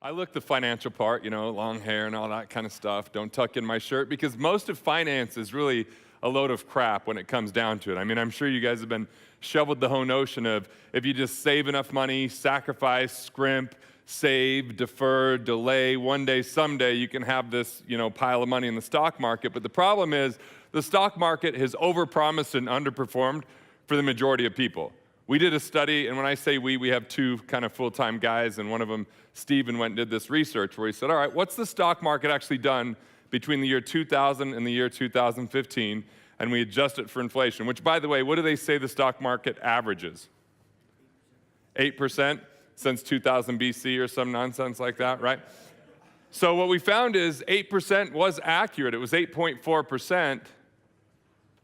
I look the financial part, long hair and all that kind of stuff. Don't tuck in my shirt because most of finance is really a load of crap when it comes down to it. I mean, I'm sure you guys have been shoveled the whole notion of if you just save enough money, sacrifice, scrimp, save, defer, delay, one day, someday, you can have this, pile of money in the stock market. But the problem is the stock market has overpromised and underperformed for the majority of people. We did a study, and when I say we have two kind of full-time guys, and one of them, Steven, went and did this research where he said, all right, what's the stock market actually done between the year 2000 and the year 2015? And we adjust it for inflation, which, by the way, what do they say the stock market averages? 8% since 2000 BC or some nonsense like that, right? So what we found is 8% was accurate. It was 8.4%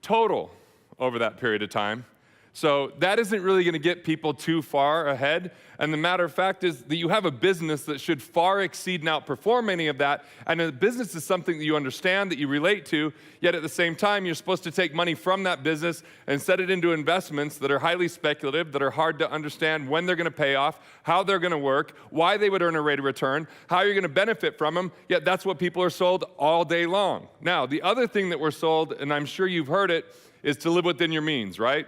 total over that period of time. So that isn't really going to get people too far ahead. And the matter of fact is that you have a business that should far exceed and outperform any of that. And a business is something that you understand, that you relate to, yet at the same time, you're supposed to take money from that business and set it into investments that are highly speculative, that are hard to understand when they're going to pay off, how they're going to work, why they would earn a rate of return, how you're going to benefit from them, yet that's what people are sold all day long. Now, the other thing that we're sold, and I'm sure you've heard it, is to live within your means, right?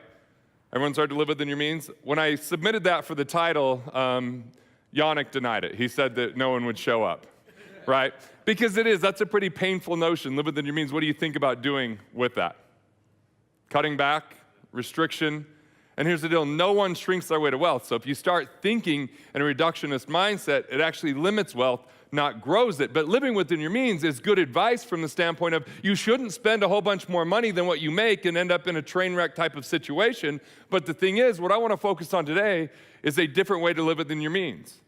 Everyone's hard to live within your means? When I submitted that for the title, Yannick denied it. He said that no one would show up, right? Because that's a pretty painful notion, live within your means. What do you think about doing with that? Cutting back, restriction, and here's the deal, no one shrinks their way to wealth. So if you start thinking in a reductionist mindset, it actually limits wealth, not grows it. But living within your means is good advice from the standpoint of you shouldn't spend a whole bunch more money than what you make and end up in a train wreck type of situation. But the thing is, what I want to focus on today is a different way to live within your means,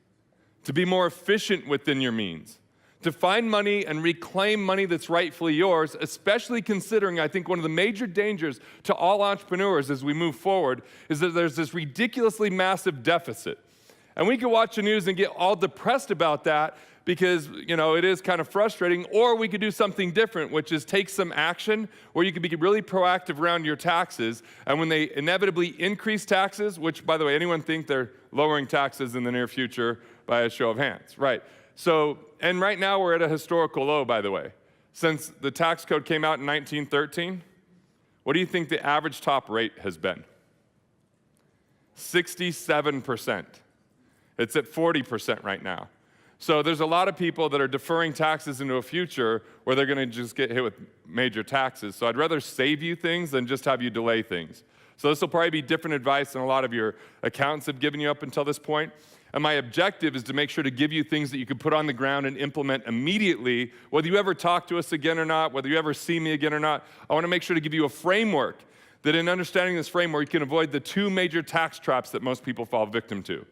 to be more efficient within your means, to find money and reclaim money that's rightfully yours, especially considering, I think, one of the major dangers to all entrepreneurs as we move forward is that there's this ridiculously massive deficit. And we can watch the news and get all depressed about that because, it is kind of frustrating, or we could do something different, which is take some action where you can be really proactive around your taxes, and when they inevitably increase taxes, which, by the way, anyone think they're lowering taxes in the near future by a show of hands, right? So, and right now we're at a historical low, by the way. Since the tax code came out in 1913, what do you think the average top rate has been? 67%. It's at 40% right now. So there's a lot of people that are deferring taxes into a future where they're going to just get hit with major taxes. So I'd rather save you things than just have you delay things. So this will probably be different advice than a lot of your accountants have given you up until this point. And my objective is to make sure to give you things that you can put on the ground and implement immediately, whether you ever talk to us again or not, whether you ever see me again or not. I want to make sure to give you a framework that in understanding this framework, you can avoid the two major tax traps that most people fall victim to.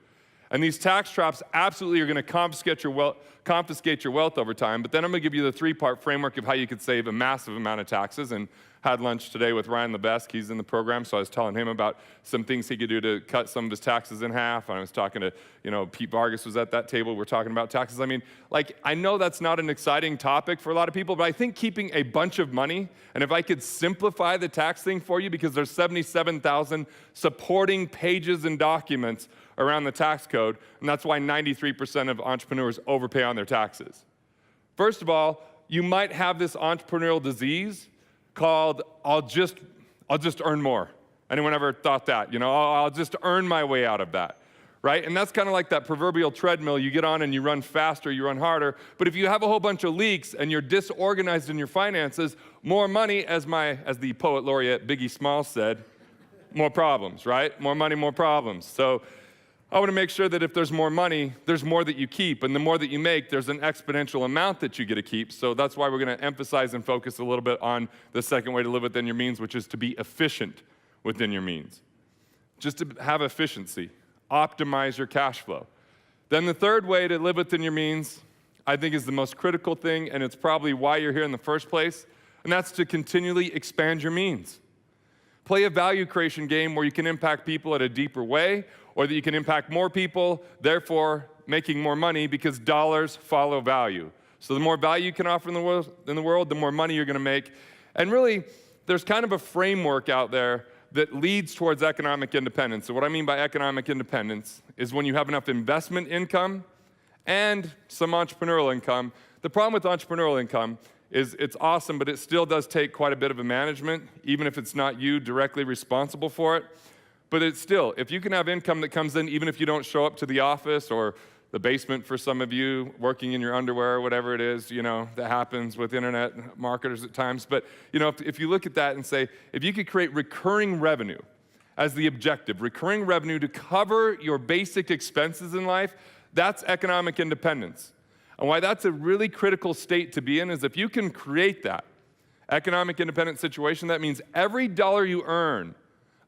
And these tax traps absolutely are going to confiscate your wealth over time. But then I'm going to give you the three-part framework of how you could save a massive amount of taxes. And had lunch today with Ryan Lebesk. He's in the program, so I was telling him about some things he could do to cut some of his taxes in half. And I was talking to, Pete Vargas was at that table. We're talking about taxes. I mean, I know that's not an exciting topic for a lot of people, but I think keeping a bunch of money, and if I could simplify the tax thing for you, because there's 77,000 supporting pages and documents around the tax code, and that's why 93% of entrepreneurs overpay on their taxes. First of all, you might have this entrepreneurial disease called I'll just earn more. Anyone ever thought that? I'll just earn my way out of that, right? And that's kind of like that proverbial treadmill. You get on and you run faster, you run harder. But if you have a whole bunch of leaks and you're disorganized in your finances, more money, as the poet laureate Biggie Smalls said, more problems, right? More money, more problems. So I want to make sure that if there's more money, there's more that you keep. And the more that you make, there's an exponential amount that you get to keep. So that's why we're going to emphasize and focus a little bit on the second way to live within your means, which is to be efficient within your means. Just to have efficiency. Optimize your cash flow. Then the third way to live within your means, I think, is the most critical thing, and it's probably why you're here in the first place, and that's to continually expand your means. Play a value creation game where you can impact people at a deeper way, or that you can impact more people, therefore making more money, because dollars follow value. So the more value you can offer in the world, the more money you're going to make. And really, there's kind of a framework out there that leads towards economic independence. So what I mean by economic independence is when you have enough investment income and some entrepreneurial income. The problem with entrepreneurial income is it's awesome, but it still does take quite a bit of a management, even if it's not you directly responsible for it. But it's still, if you can have income that comes in, even if you don't show up to the office or the basement for some of you, working in your underwear or whatever it is, that happens with internet marketers at times. But, if you look at that and say, if you could create recurring revenue as the objective, recurring revenue to cover your basic expenses in life, that's economic independence. And why that's a really critical state to be in is if you can create that economic independent situation, that means every dollar you earn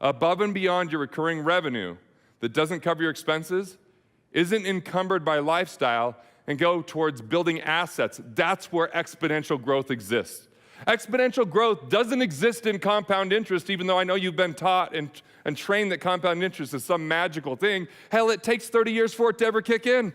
above and beyond your recurring revenue that doesn't cover your expenses isn't encumbered by lifestyle and go towards building assets. That's where exponential growth exists. Exponential growth doesn't exist in compound interest, even though I know you've been taught and trained that compound interest is some magical thing. Hell, it takes 30 years for it to ever kick in.